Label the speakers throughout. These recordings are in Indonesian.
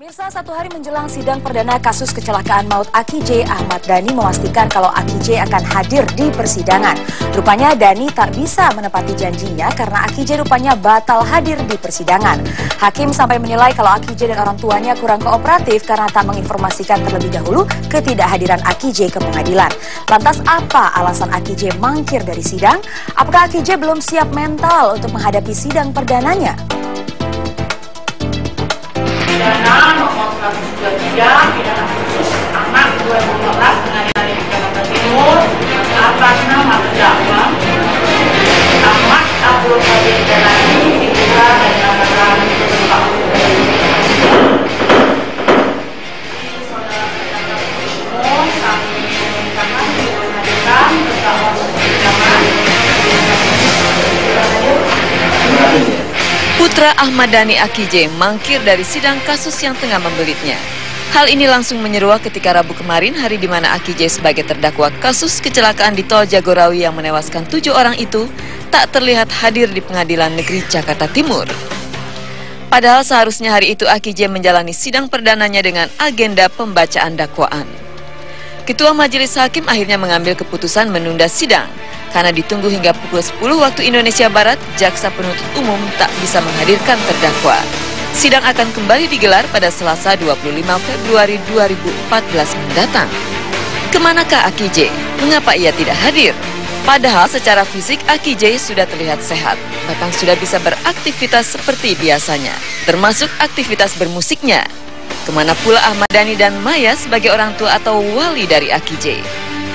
Speaker 1: Pemirsa, satu hari menjelang sidang perdana kasus kecelakaan maut Aki J, Ahmad Dhani memastikan kalau Aki J akan hadir di persidangan. Rupanya Dhani tak bisa menepati janjinya karena Aki J rupanya batal hadir di persidangan. Hakim sampai menilai kalau Aki J dan orang tuanya kurang kooperatif karena tak menginformasikan terlebih dahulu ketidakhadiran Aki J ke pengadilan. Lantas apa alasan Aki J mangkir dari sidang? Apakah Aki J belum siap mental untuk menghadapi sidang perdananya?
Speaker 2: Pidana nomor 133 pidana khusus anak 2015 pengadilan negeri Jakarta Timur atas nama terdakwa Ahmad Abdul Qadir Jalani diduga dan dinyatakan bersalah. Saudara terdakwa umum kami memintakan dihadirkan bersama persidangan.
Speaker 3: Putra Ahmad Dhani Aki J mangkir dari sidang kasus yang tengah membelitnya. Hal ini langsung menyeruak ketika Rabu kemarin, hari di mana Aki J sebagai terdakwa kasus kecelakaan di Tol Jagorawi yang menewaskan 7 orang itu tak terlihat hadir di Pengadilan Negeri Jakarta Timur. Padahal seharusnya hari itu Aki J menjalani sidang perdananya dengan agenda pembacaan dakwaan. Ketua Majelis Hakim akhirnya mengambil keputusan menunda sidang karena ditunggu hingga pukul 10 waktu Indonesia Barat, jaksa penuntut umum tak bisa menghadirkan terdakwa. Sidang akan kembali digelar pada Selasa 25 Februari 2014 mendatang. Kemanakah Aki J? Mengapa ia tidak hadir? Padahal secara fisik Aki J sudah terlihat sehat, bahkan sudah bisa beraktivitas seperti biasanya, termasuk aktivitas bermusiknya. Kemana pula Ahmad Dhani dan Maya sebagai orang tua atau wali dari Aki J?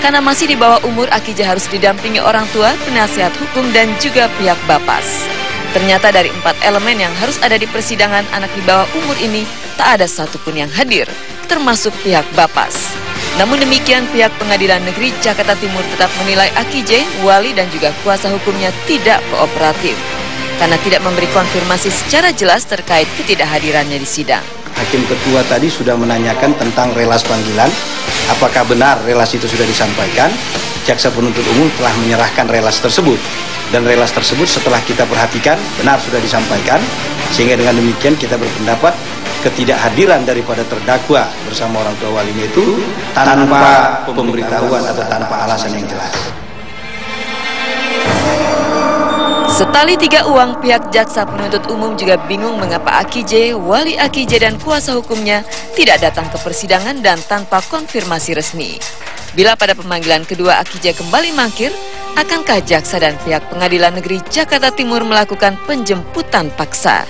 Speaker 3: Karena masih di bawah umur, Aki J harus didampingi orang tua, penasihat hukum, dan juga pihak Bapas. Ternyata dari 4 elemen yang harus ada di persidangan, anak di bawah umur ini tak ada satupun yang hadir, termasuk pihak Bapas. Namun demikian, pihak Pengadilan Negeri Jakarta Timur tetap menilai Aki J, wali dan juga kuasa hukumnya tidak kooperatif, karena tidak memberi konfirmasi secara jelas terkait ketidakhadirannya di sidang.
Speaker 4: Hakim ketua tadi sudah menanyakan tentang relas panggilan, apakah benar relas itu sudah disampaikan. Jaksa penuntut umum telah menyerahkan relas tersebut, dan relas tersebut setelah kita perhatikan benar sudah disampaikan, sehingga dengan demikian kita berpendapat ketidakhadiran daripada terdakwa bersama orang tua walinya itu tanpa pemberitahuan atau tanpa alasan yang jelas.
Speaker 3: Setali 3 uang, pihak jaksa penuntut umum juga bingung mengapa Aki J, wali Aki J dan kuasa hukumnya tidak datang ke persidangan dan tanpa konfirmasi resmi. Bila pada pemanggilan kedua Aki J kembali mangkir, akankah jaksa dan pihak Pengadilan Negeri Jakarta Timur melakukan penjemputan paksa?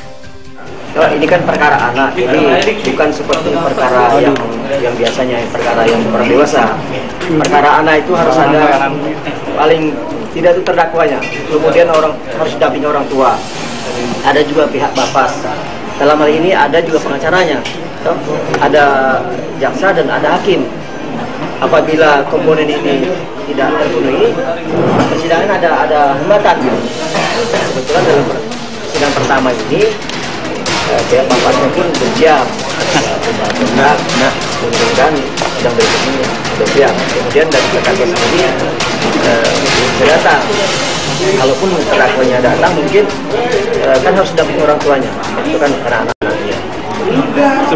Speaker 5: Ini kan perkara anak, ini bukan seperti perkara yang biasanya, perkara yang orang dewasa. Perkara anak itu harus ada paling tidak itu terdakwanya, kemudian orang harus didampingi orang tua, ada juga pihak Bapas. Dalam hal ini ada juga pengacaranya, ada jaksa dan ada hakim. Apabila komponen ini tidak terpenuhi, persidangan ada hambatan. Kebetulan dalam persidangan pertama ini pihak Bapasnya pun bersiap, menunjukkan sidang berikutnya sudah siap. Kemudian dari pihak ini bisa datang. Kalaupun terdakwanya datang, mungkin kan harus didampingi orang tuanya. Itu kan karena anak-anaknya.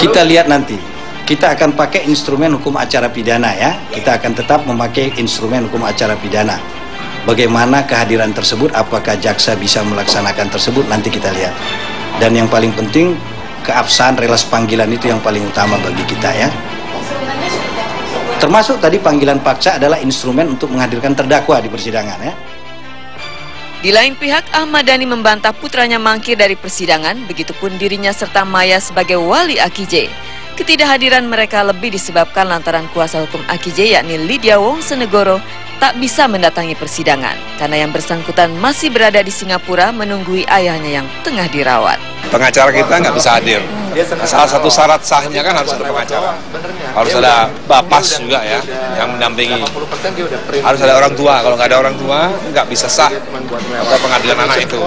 Speaker 4: Kita lihat nanti. Kita akan pakai instrumen hukum acara pidana ya. Kita akan tetap memakai instrumen hukum acara pidana. Bagaimana kehadiran tersebut, apakah jaksa bisa melaksanakan tersebut, nanti kita lihat. Dan yang paling penting, keabsahan relas panggilan itu yang paling utama bagi kita ya. Termasuk tadi panggilan paksa adalah instrumen untuk menghadirkan terdakwa di persidangan ya.
Speaker 3: Di lain pihak, Ahmad Dhani membantah putranya mangkir dari persidangan, begitupun dirinya serta Maya sebagai wali Aki J. Ketidakhadiran mereka lebih disebabkan lantaran kuasa hukum Aki J, yakni Lydia Wong Senegoro, tak bisa mendatangi persidangan karena yang bersangkutan masih berada di Singapura menunggui ayahnya yang tengah dirawat.
Speaker 6: Pengacara kita nggak bisa hadir. Salah satu syarat sahnya kan harus ada pengacara. Harus ada Bapas juga ya yang mendampingi. Harus ada orang tua. Kalau nggak ada orang tua nggak bisa sah atau pengadilan anak itu.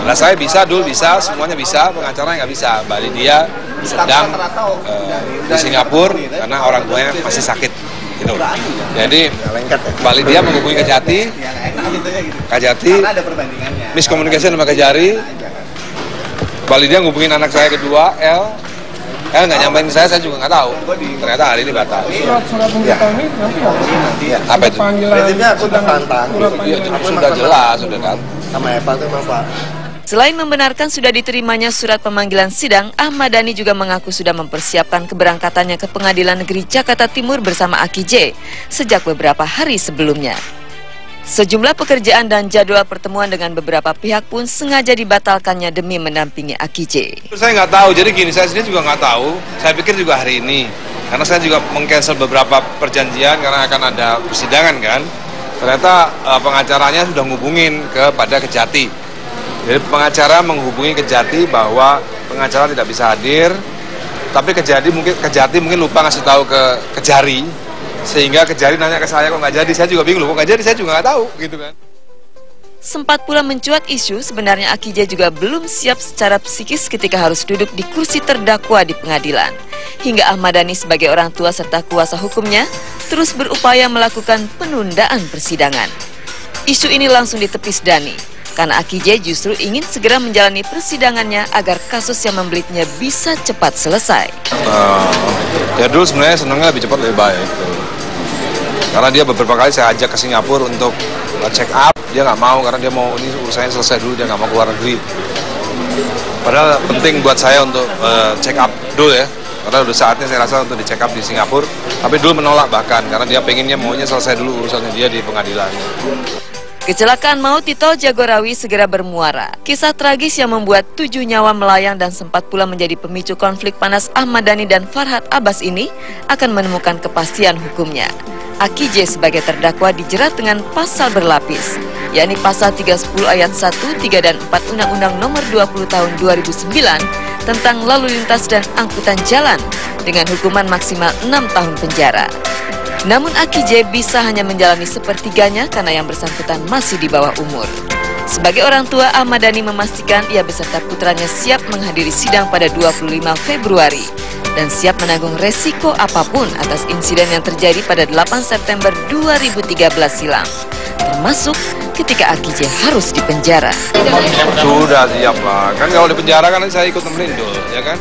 Speaker 6: Nah saya bisa, Dul bisa, semuanya bisa. Pengacaranya nggak bisa. Mbak Lydia sedang di Singapura karena orang tuanya masih sakit. Gitu. Jadi Mbak Lydia menghubungi Kajati, miskomunikasi sama Kajari. Mbak Lydia ngubungin anak saya kedua, L, Nggak nyampein ke saya juga nggak tahu. Ternyata hari ini batal.
Speaker 7: Surat pemberitahuan ini nanti ya?
Speaker 6: Apa itu?
Speaker 7: Prinsipnya aku tertantang.
Speaker 6: Sudah jelas, sudah kan.
Speaker 7: Sama Eva itu Pak.
Speaker 3: Selain membenarkan sudah diterimanya surat pemanggilan sidang, Ahmad Dhani juga mengaku sudah mempersiapkan keberangkatannya ke Pengadilan Negeri Jakarta Timur bersama Aki J sejak beberapa hari sebelumnya. Sejumlah pekerjaan dan jadwal pertemuan dengan beberapa pihak pun sengaja dibatalkannya demi mendampingi Aki J.
Speaker 6: Saya nggak tahu, jadi gini, saya sendiri juga nggak tahu. Saya pikir juga hari ini, karena saya juga meng-cancel beberapa perjanjian karena akan ada persidangan kan. Ternyata pengacaranya sudah ngubungin kepada Kejati. Jadi pengacara menghubungi Kejati bahwa pengacara tidak bisa hadir, tapi Kejati mungkin lupa ngasih tahu ke Kejari, sehingga Kejari nanya ke saya kok nggak jadi. Saya juga bingung, kok nggak jadi, saya juga nggak tahu, gitu kan.
Speaker 3: Sempat pula mencuat isu sebenarnya Aki J juga belum siap secara psikis ketika harus duduk di kursi terdakwa di pengadilan. Hingga Ahmad Dhani sebagai orang tua serta kuasa hukumnya terus berupaya melakukan penundaan persidangan. Isu ini langsung ditepis Dhani, karena Aki J justru ingin segera menjalani persidangannya agar kasus yang membelitnya bisa cepat selesai.
Speaker 6: Ya dulu sebenarnya senangnya lebih cepat lebih baik. Karena dia beberapa kali saya ajak ke Singapura untuk check up, dia nggak mau karena dia mau ini urusannya selesai dulu, dia nggak mau keluar negeri. Padahal penting buat saya untuk check up dulu ya, karena udah saatnya saya rasa untuk di check up di Singapura. Tapi dulu menolak bahkan karena dia pengennya maunya selesai dulu urusannya dia di pengadilan.
Speaker 3: Kecelakaan maut di Tol Jagorawi segera bermuara. Kisah tragis yang membuat 7 nyawa melayang dan sempat pula menjadi pemicu konflik panas Ahmad Dhani dan Farhad Abbas ini akan menemukan kepastian hukumnya. Aki J sebagai terdakwa dijerat dengan pasal berlapis, yakni pasal 310 ayat 1, 3 dan 4 Undang-Undang Nomor 20 Tahun 2009 tentang lalu lintas dan angkutan jalan dengan hukuman maksimal 6 tahun penjara. Namun Aki J bisa hanya menjalani sepertiganya karena yang bersangkutan masih di bawah umur. Sebagai orang tua, Ahmad Dhani memastikan ia beserta putranya siap menghadiri sidang pada 25 Februari dan siap menanggung resiko apapun atas insiden yang terjadi pada 8 September 2013 silam, termasuk ketika Aki J harus dipenjara.
Speaker 6: Sudah siap lah, kan kalau di penjara kan saya ikut melindungi, ya kan?